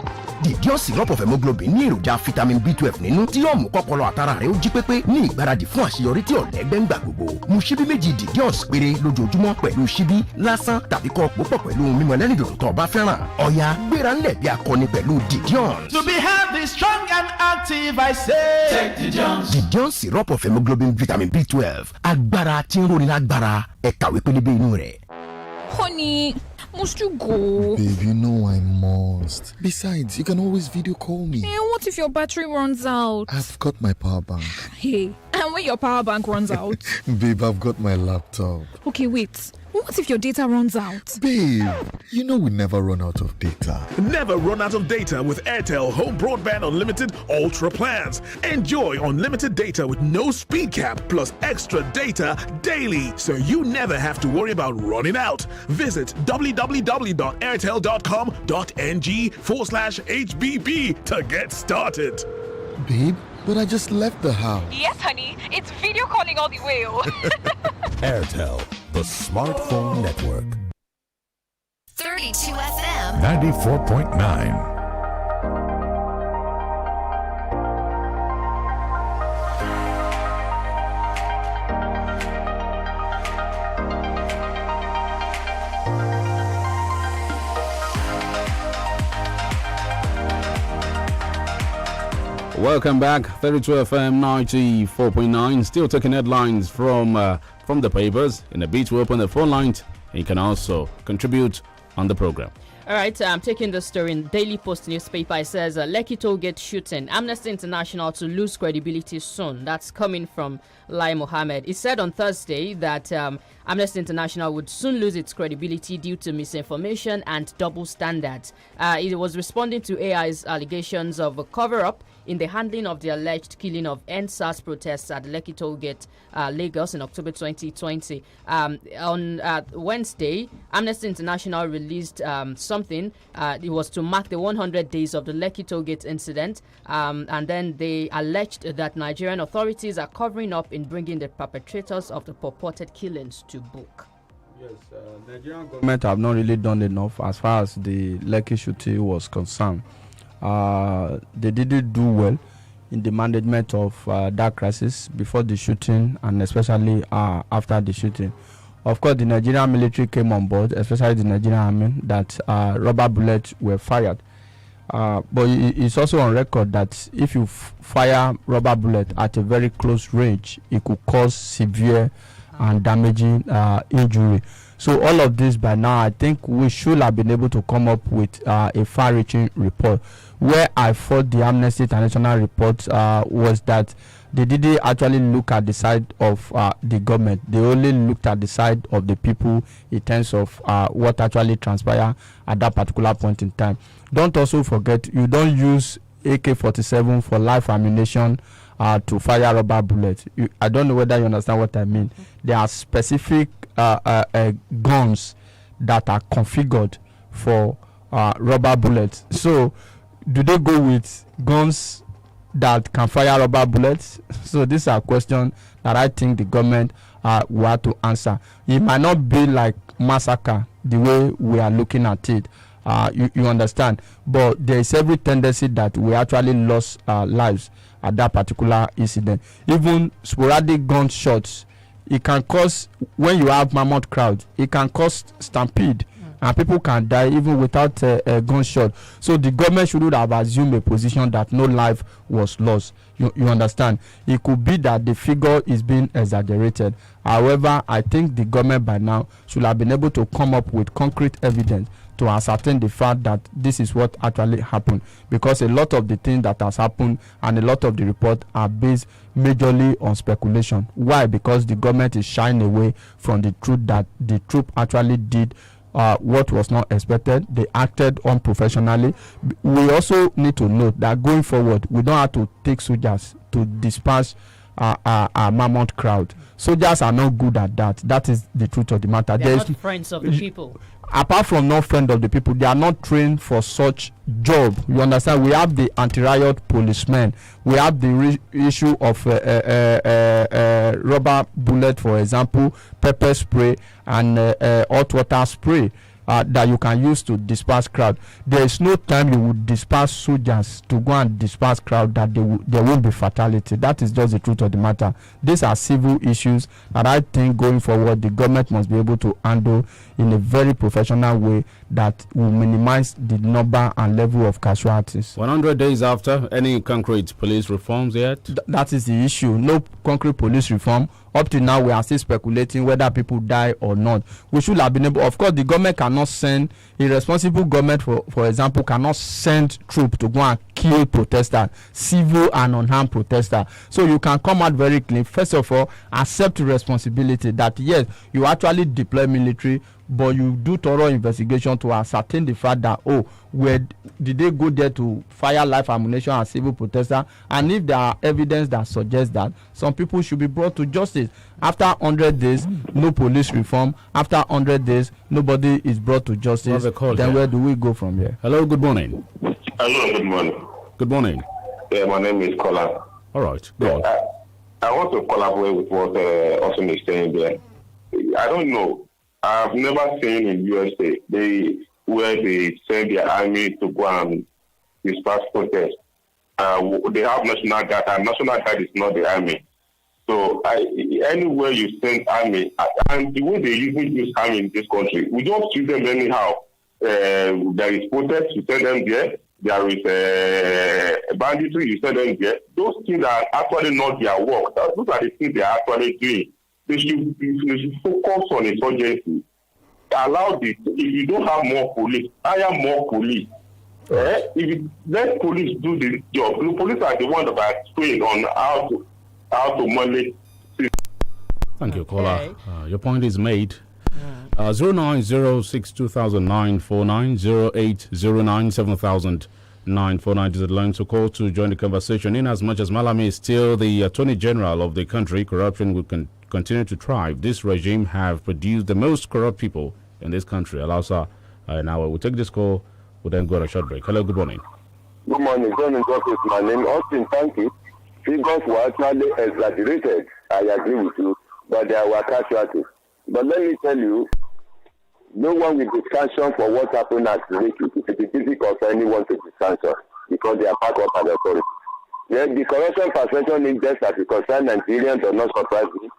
Didion syrup of hemoglobin ní èròjà vitamin B12 nínú tí yóò mú kọ́pọlọ àtàrà rẹ̀ ó jí pépé ní ìgbáradì fún àṣeyọrí tí ọ̀lẹ́gbẹ́ ń gbà gbogbo. Mu ṣíbí méjì Didion péré lójoojúmọ́ pẹ̀lú ṣíbí lásán tàbí kọ́ púpọ̀ pẹ̀lú mímu ẹlẹ́rìndòdò tó bá fẹ́ràn. Ọ̀yá gbéra ńlẹ̀ bí akọni pẹ̀lú Didion. To be healthy, strong and active, I say. Take Didion. Didion syrup of hemoglobin vitamin B12. Agbára tí ń roni lágbára. Ẹ kàwé pélébé inú rẹ̀. Honey, must you go? Babe, you know I must. Besides, you can always video call me. What if your battery runs out? I've got my power bank. Hey, and when your power bank runs out? Babe, I've got my laptop. Okay, wait. What if your data runs out? Babe, you know we never run out of data. Never run out of data with Airtel Home Broadband Unlimited Ultra plans. Enjoy unlimited data with no speed cap plus extra data daily, so you never have to worry about running out. Visit www.airtel.com.ng/HBB to get started. Babe, but I just left the house. Yes, honey. It's video calling all the way. Airtel, the smartphone network. 32 FM 94.9. Welcome back, 32 FM 94.9. Still taking headlines from the papers. In a bit, we open the phone line. You can also contribute on the program. All right, I'm taking the story in Daily Post newspaper. It says Lekki Tollgate shooting. Amnesty International to lose credibility soon. That's coming from Lai Mohammed. It said on Thursday that Amnesty International would soon lose its credibility due to misinformation and double standards. It was responding to AI's allegations of a cover-up in the handling of the alleged killing of EndSARS protests at Lekki Tollgate, Lagos in October 2020. On Wednesday, Amnesty International released something. It was to mark the 100 days of the Lekki Tollgate incident. And then they alleged that Nigerian authorities are covering up in bringing the perpetrators of the purported killings to book. Yes, Nigerian government have not really done enough as far as the Lekki shooting was concerned. They didn't do well in the management of that crisis before the shooting and especially after the shooting. Of course, the Nigerian military came on board, especially the Nigerian army, that rubber bullets were fired. But it's also on record that if you fire rubber bullet at a very close range, it could cause severe and damaging injury. So all of this by now, I think we should have been able to come up with a far-reaching report. Where I thought the Amnesty International report was that they didn't actually look at the side of the government. They only looked at the side of the people in terms of what actually transpired at that particular point in time. Don't also forget, you don't use AK-47 for live ammunition to fire rubber bullets. I don't know whether you understand what I mean. There are specific guns that are configured for rubber bullets. So do they go with guns that can fire rubber bullets? So these are questions that I think the government will have to answer. It might not be like massacre the way we are looking at it. You understand? But there is every tendency that we actually lost lives at that particular incident. Even sporadic gunshots, it can cause, when you have mammoth crowd, it can cause stampede. And people can die even without a gunshot. So the government should have assumed a position that no life was lost. You understand? It could be that the figure is being exaggerated. However, I think the government by now should have been able to come up with concrete evidence to ascertain the fact that this is what actually happened. Because a lot of the things that has happened and a lot of the report are based majorly on speculation. Why? Because the government is shying away from the truth that the troop actually did what was not expected. They acted unprofessionally. We also need to note that going forward, we don't have to take soldiers to disperse a mammoth crowd. Soldiers are not good at that. That is the truth of the matter. They're not friends of the people. Apart from not friends of the people, they are not trained for such job. You understand? We have the anti-riot policemen. We have the issue of rubber bullet, for example, pepper spray and hot water spray that you can use to disperse crowd. There is no time you would disperse soldiers to go and disperse crowd that there won't be fatality. That is just the truth of the matter. These are civil issues that I think going forward the government must be able to handle in a very professional way that will minimize the number and level of casualties. 100 days after, any concrete police reforms yet? That is the issue. No concrete police reform. Up to now, we are still speculating whether people die or not. We should have been able, of course, the government cannot send, a responsible government, for example, cannot send troops to go and kill protesters, civil and unarmed protesters. So you can come out very clean. First of all, accept responsibility that, yes, you actually deploy military, but you do thorough investigation to ascertain the fact that, where did they go there to fire live ammunition and civil protesters? And if there are evidence that suggests that, some people should be brought to justice. After 100 days, no police reform. After 100 days, nobody is brought to justice. Then where do we go from here? Hello, good morning. Hello, good morning. Good morning. Yeah, my name is Kola. All right, go on. I want to collaborate with what Austin is saying there. I don't know. I've never seen in USA where they send their army to go and disperse protests. They have national guard, and national guard is not the army. So anywhere you send army, and the way they usually use army in this country, we don't treat them anyhow. There is protest, you send them there. There is banditry, you send them there. Those things are actually not their work. Those are the things they are actually doing. They should focus on insurgency. allow this. If you don't have more police, hire more police. If you let police do the job, the police are the ones that are trained on how to manage. Thank you, caller. Your point is made. 0906-2009-490809-7009 is the line to call to join the conversation. In as much as Malami is still the Attorney General of the country, corruption will continue to thrive. This regime have produced the most corrupt people in this country. Alausa, now we'll take this call. We'll then go on a short break. Hello, good morning. Good morning, John and Justice. My name is Austin. Thank you. Figures were actually exaggerated. I agree with you, but there were casualties. But let me tell you, no one will be sanctioned for what happened at Lekki. It will be difficult for anyone to be sanctioned because they are part of an authority. The corruption perception index that will concern Nigerians does not surprise me.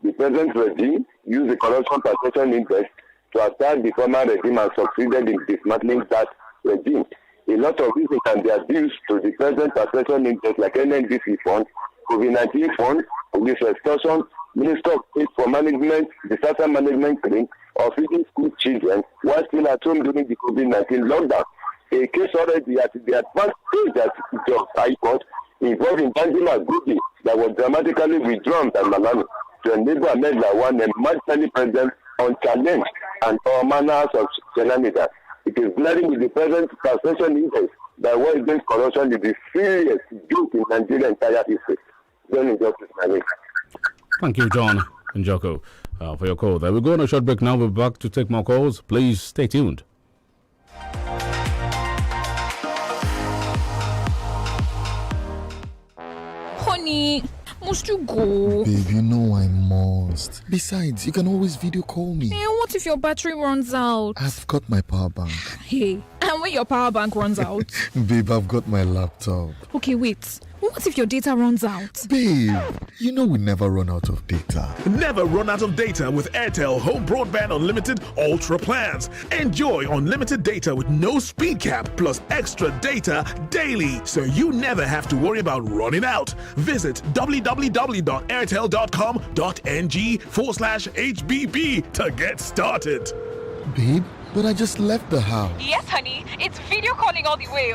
The present regime used the corruption perception index to attack the former regime and succeeded in dismantling that regime. A lot of this can be abused to the present perception index like NNDC funds, COVID-19 funds, police extortion, Minister of State for Management, Disaster Management Training, or feeding school children while still at home during the COVID-19 lockdown. A case already at the advanced stage at the High Court involving Banjima Gudi that was dramatically withdrawn by Malami to enable Ahmed Lawan and marginally president unchallenged and all manners of shenanigans. It is glaring with the present perception index that war against corruption is the serious joke in Nigeria's entire history. John Injustice, my name. Thank you, John and Joko, for your call. We'll go on a short break now. We're back to take more calls. Please stay tuned. Honey, must you go? Babe, you know I must. Besides, you can always video call me. What if your battery runs out? I've got my power bank. Hey, and when your power bank runs out? Babe, I've got my laptop. Okay, wait. What if your data runs out? Babe, you know we never run out of data. Never run out of data with Airtel Home Broadband Unlimited Ultra plans. Enjoy unlimited data with no speed cap plus extra data daily, so you never have to worry about running out. Visit www.airtel.com.ng/HBB to get started. Babe, but I just left the house. Yes, honey. It's video calling all the way.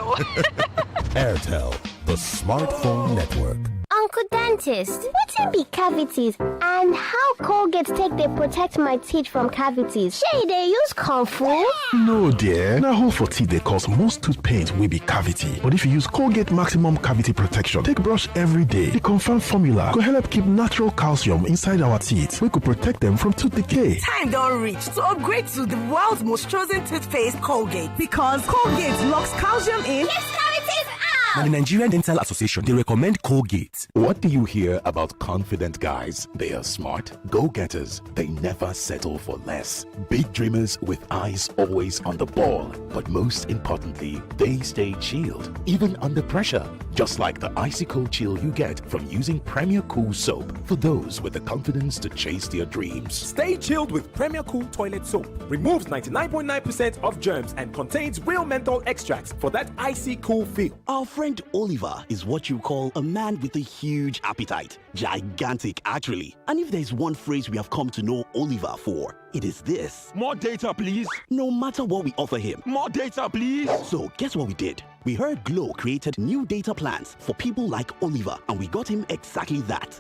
Airtel, the smartphone network. Uncle Dentist, what be cavities and how Colgate take they protect my teeth from cavities? Shey they use Comfort? No, dear. Now, hole for teeth they cause most tooth pain will be cavity. But if you use Colgate Maximum Cavity Protection, take brush every day. The confirmed formula could help keep natural calcium inside our teeth. We could protect them from tooth decay. Time don't reach to upgrade to the world's most chosen toothpaste, Colgate. Because Colgate locks calcium in. Yes, cavities out! And the Nigerian Dental Association, they recommend Colgate. What do you hear about confident guys? They are smart, go-getters. They never settle for less. Big dreamers with eyes always on the ball. But most importantly, they stay chilled, even under pressure. Just like the icy cold chill you get from using Premier Cool soap for those with the confidence to chase their dreams. Stay chilled with Premier Cool toilet soap. Removes 99.9% of germs and contains real menthol extracts for that icy cool feel. Our friend Oliver is what you call a man with a huge appetite. Gigantic, actually. And if there's one phrase we have come to know Oliver for, it is this. More data, please. No matter what we offer him. More data, please. So, guess what we did? We heard Glow created new data plans for people like Oliver, and we got him exactly that.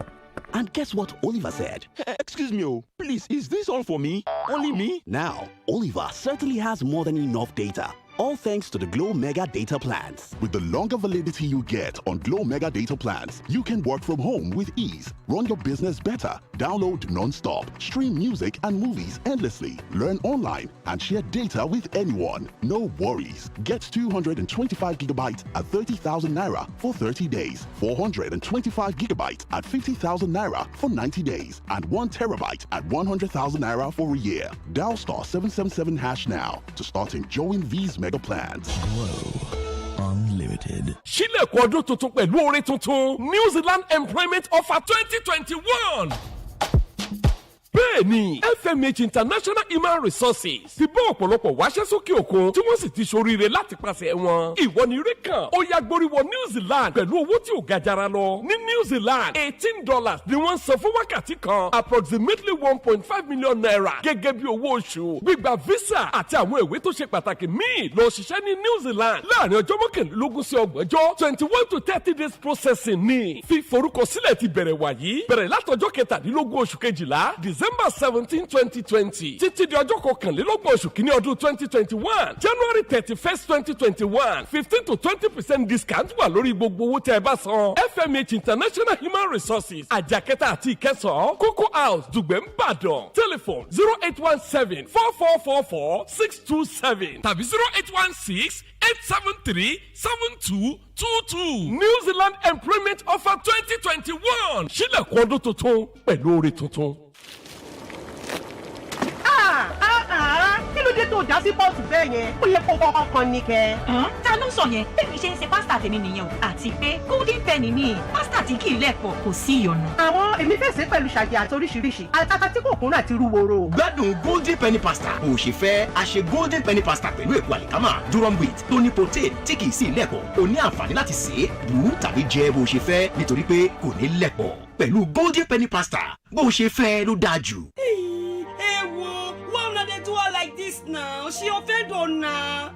And guess what Oliver said? Excuse me, please, is this all for me? Only me? Now, Oliver certainly has more than enough data. All thanks to the Glow Mega Data Plans. With the longer validity you get on Glow Mega Data Plans, you can work from home with ease, run your business better, download non-stop, stream music and movies endlessly, learn online, and share data with anyone. No worries. Get 225 gigabytes at 30,000 Naira for 30 days, 425 gigabytes at 50,000 Naira for 90 days, and 1 terabyte at 100,000 Naira for a year. Dial *777# now to start enjoying these mega plans. Glow Unlimited. Ṣílẹ̀kùn ọdún tuntun pẹ̀lú orin tuntun. New Zealand Employment Offer 2021. Bẹ́ẹ̀ni, FMH International Human Resources ti bọ́ ọ̀pọ̀lọpọ̀ wáṣẹ́ sókè òkun tí wọ́n sì ti ṣoríire láti pàṣẹ wọn. Ìwọ ni ire kan, ó yá gbóríwọ New Zealand pẹ̀lú owó tí ò ga jara lọ. Ní New Zealand, $18 ni wọ́n ń san fún wákàtí kan, approximately 1.5 million naira gẹ́gẹ́ bí owó oṣù. Gbígba visa àti àwọn ìwé tó ṣe pàtàkì míì lọ ṣiṣẹ́ ní New Zealand láàrin ọjọ́ mọ́kànlélógún sí ọgbọ̀njọ́ 21 to 30 days processing ni. Fíforúkọsílẹ̀ ti bẹ̀rẹ̀ wàyí bẹ̀rẹ̀ látọjọ́ kẹtàdínlógún oṣù kejìlá December 17, 2020 títí di ọjọ́ kọkànlélógún oṣù kìíní ọdún 2021 January 31st, 2021 15 to 20% discount wà lórí gbogbo owó tẹ́ ẹ bá san. FMH International Human Resources Àjàkẹ́tà àti Ìkẹsàn Cocoa House Dùgbẹ̀ Ìbàdàn telephone 0817 4444 627 tàbí 0816 873 7222. New Zealand Employment Offer 2021 sílẹ̀kùn ọdún tuntun pẹ̀lú oore tuntun. Kí ló dé tó já sí pọ́ọ̀tù bẹ́ẹ̀ yẹn? Ó yẹ kó kọ́kọ́ kan ní kẹ́. Ta ló sọ yẹn? Bẹ́ẹ̀ mi ṣe ń ṣe pásítà tèmi nìyẹn o. Àti pé golden penny ni pásítà tí kì í lẹ̀pọ̀ kò sí ìyọnu. Àwọn èmi fẹ́ ṣe pẹ̀lú ṣàjì àti oríṣiríṣi. Àtàtà tí kò kún náà ti rú woro. Gbádùn golden penny pasta. Bó ṣe fẹ́, a ṣe golden penny pasta pẹ̀lú èpo àlìkámà, durum wheat tó ní protein tí kì í sì lẹ̀pọ̀. O ní àǹfààní láti sè é, bù tàbí jẹ bó ṣe fẹ́ nítorí pé kò ní lẹ̀pọ̀. Pẹ̀lú golden penny pasta, bó ṣe fẹ́ ló dáa jù. Like this now, she offended Donna.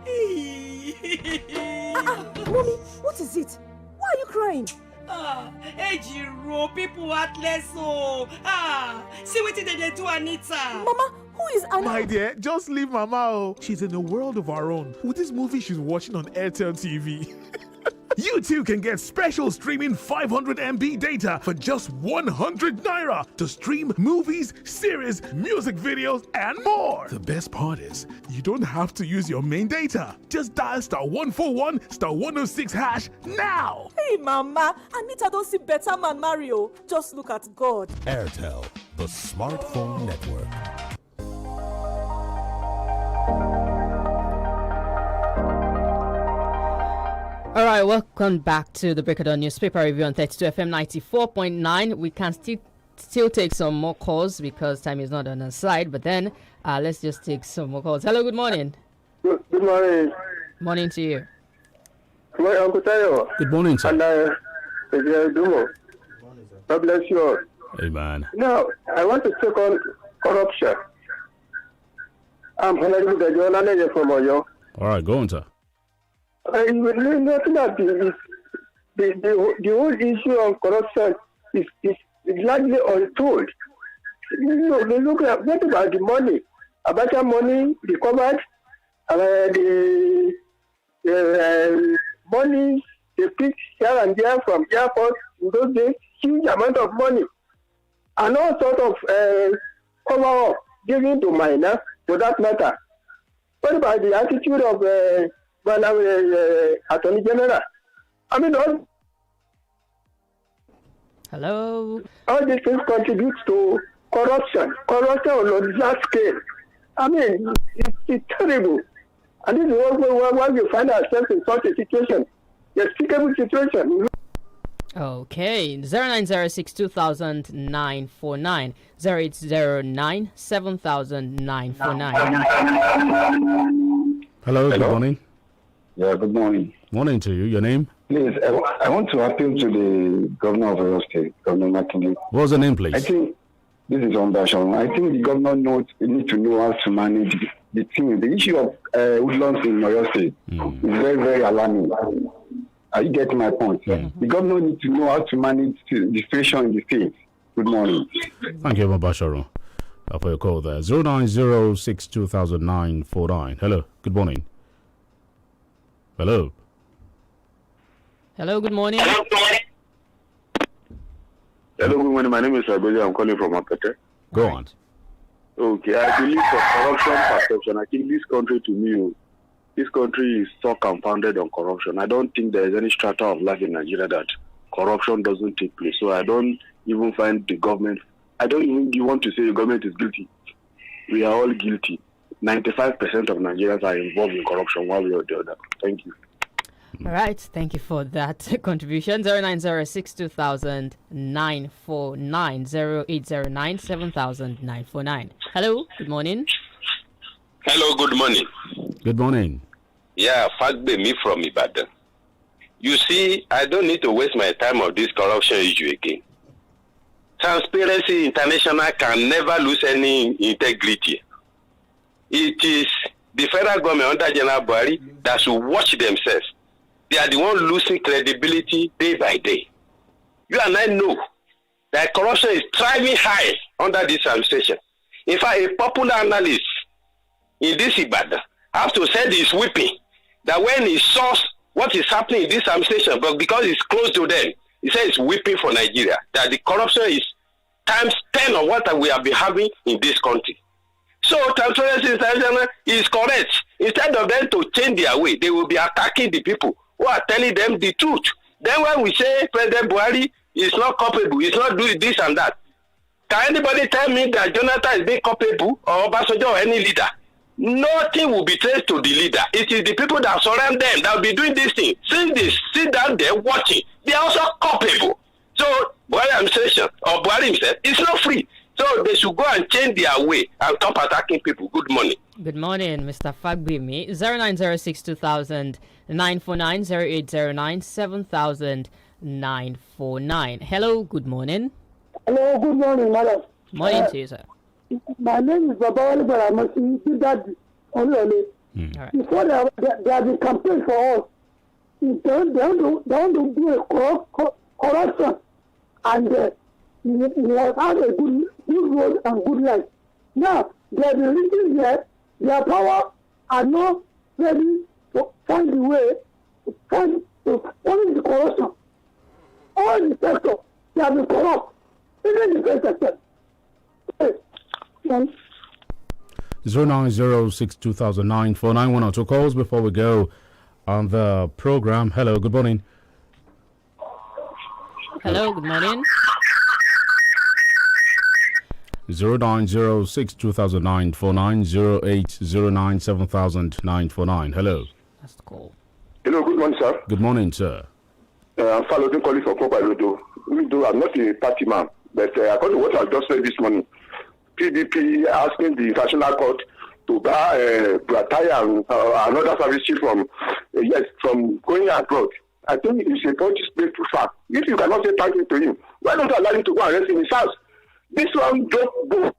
Mommy, what is it? Why are you crying? Ejiro, people heartless so. See what they do, Anita. Mama, who is Anita? My dear, just leave Mama. Oh, she's in a world of her own with this movie she's watching on Airtel TV. You too can get special streaming 500 MB data for just 100 naira to stream movies, series, music videos, and more. The best part is, you don't have to use your main data. Just dial *141 *106# now. Hey, Mama, Anita don't see better man Mario. Just look at God. Airtel, the smartphone network. All right, welcome back to the Breakdown Newspaper Review on 32 FM 94.9. We can still take some more calls because time is not on our side, but then let's just take some more calls. Hello, good morning. Good morning. Morning to you. Good morning, Uncle Tayo. Good morning, sir. And Dumo. God bless you all. Amen. Now, I want to check on corruption. I'm Honorable Gajola from Oyo. All right, go on, sir. Nothing that the whole issue of corruption is largely untold. They look at what about the money? About the money recovered, the money they picked here and there from airports in those days, huge amount of money, and all sort of cover up given to minors for that matter. What about the attitude of Attorney General? I mean, hello. All these things contribute to corruption. Corruption on a large scale. I mean, it's terrible. And this is why we find ourselves in such a situation, a despicable situation. Okay, 0906 2000 949 0809 7000 949. Hello, good morning. Yeah, good morning. Morning to you. Your name? Please, I want to appeal to the governor of Oyo State, Governor Makinde. What's the name, please? I think this is Ombashon. I think the governor needs to know how to manage the thing. The issue of woodlands in Oyo State is very, very alarming. Are you getting my point? The governor needs to know how to manage the situation in the state. Good morning. Thank you, Mabasharo, for your call there. 0906 2000 949. Hello, good morning. Hello. Hello, good morning. Hello, good morning. My name is Agoja. I'm calling from Akate. Go on. Okay, I believe for corruption perception, I think this country is so confounded on corruption. I don't think there is any strata of life in Nigeria that corruption doesn't take place. So I don't even find the government, I don't even want to say the government is guilty. We are all guilty. 95% of Nigerians are involved in corruption one way or the other. Thank you. All right, thank you for that contribution. 0906 2000 949 0809 7000 949. Hello, good morning. Hello, good morning. Good morning. Yeah, GBEMISOLA from Ibadan. You see, I don't need to waste my time on this corruption issue again. Transparency International can never lose any integrity. It is the federal government under General Buhari that should watch themselves. They are the ones losing credibility day by day. You and I know that corruption is thriving high under this administration. In fact, a popular analyst in this Ibadan has to say this whipping that when he saw what is happening in this administration, but because it's close to them, he says it's whipping for Nigeria, that the corruption is times 10 of what we have been having in this country. So Transparency International is correct. Instead of them to change their way, they will be attacking the people who are telling them the truth. Then when we say President Buhari is not culpable, he's not doing this and that, can anybody tell me that Jonathan is being culpable or Obasanjo or any leader? Nothing will be traced to the leader. It is the people that surround them that will be doing this thing. Since they sit down there watching, they are also culpable. So Buhari administration or Buhari himself is not free. So they should go and change their way and stop attacking people. Good morning. Good morning, Mr. GBEMISOLA. 0906 2000 949 0809 7000 949. Hello, good morning. Hello, good morning, madam. Morning to you, sir. My name is Babawale Baramasi, Daddy Olole. Before they have been campaign for us, they want to do a corruption and we have had a good road and good life. Now, they have been reaching there, their power are not ready to find the way to punish the corruption. All the sector, they have been corrupt. Even the first sector. 0906 2009 4912 calls before we go on the program. Hello, good morning. Hello, good morning. 0906 2009 490809 7000 Hello. That's the call. Hello, good morning, sir. Good morning, sir. I'm following calling for Kobarodo. I'm not a party man, but according to what I just said this morning, PDP asking the National Court to bar Brataya and another service chief from going abroad. I think it's a point display too far. If you cannot say thank you to him, why don't you allow him to go and rest in his house? This one dropped both.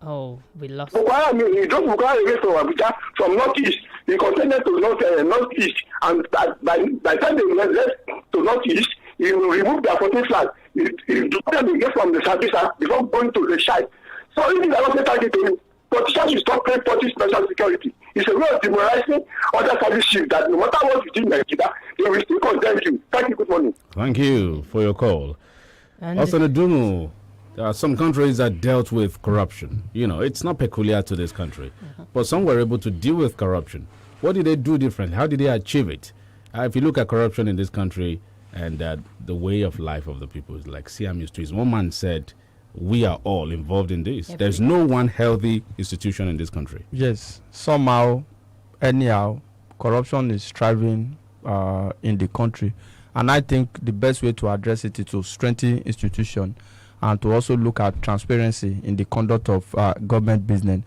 Oh, we lost. He dropped Bukara away from Abuja from northeast. He continued to northeast, and by the time they left to northeast, he removed their 14 flag. He took them away from the service before going to the side. So if you cannot say thank you to him, politicians should stop paying police special security. It's a way of demoralizing other service chiefs that no matter what you do in Nigeria, they will still condemn you. Thank you. Good morning. Thank you for your call. Also, Dumu, there are some countries that dealt with corruption. You know, it's not peculiar to this country, but some were able to deal with corruption. What did they do different? How did they achieve it? If you look at corruption in this country and the way of life of the people is like Siam Streets. One man said, we are all involved in this. There's no one healthy institution in this country. Yes, somehow, anyhow, corruption is thriving in the country. And I think the best way to address it is to strengthen institutions and to also look at transparency in the conduct of government business.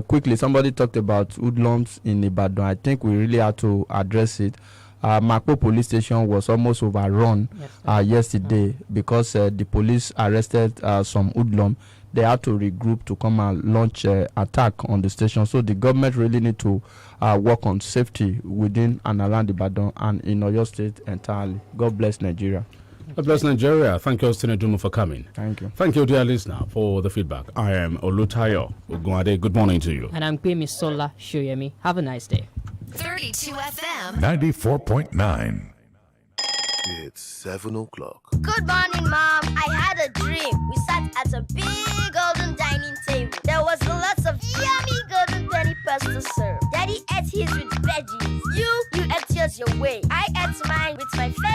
Quickly, somebody talked about hoodlums in Ibadan. I think we really have to address it. Makpo police station was almost overrun yesterday because the police arrested some hoodlums. They had to regroup to come and launch attack on the station. So the government really need to work on safety within and around Ibadan and in Oyo State entirely. God bless Nigeria. God bless Nigeria. Thank you, Austin Edumu, for coming. Thank you. Thank you, dear listener, for the feedback. I am OLUTAYO OGUNADE. Good morning to you. And I'm GBEMISOLA SOYEMI. Have a nice day. 32 FM 94.9. It's 7 o'clock. Good morning, Mom. I had a dream. We sat at a big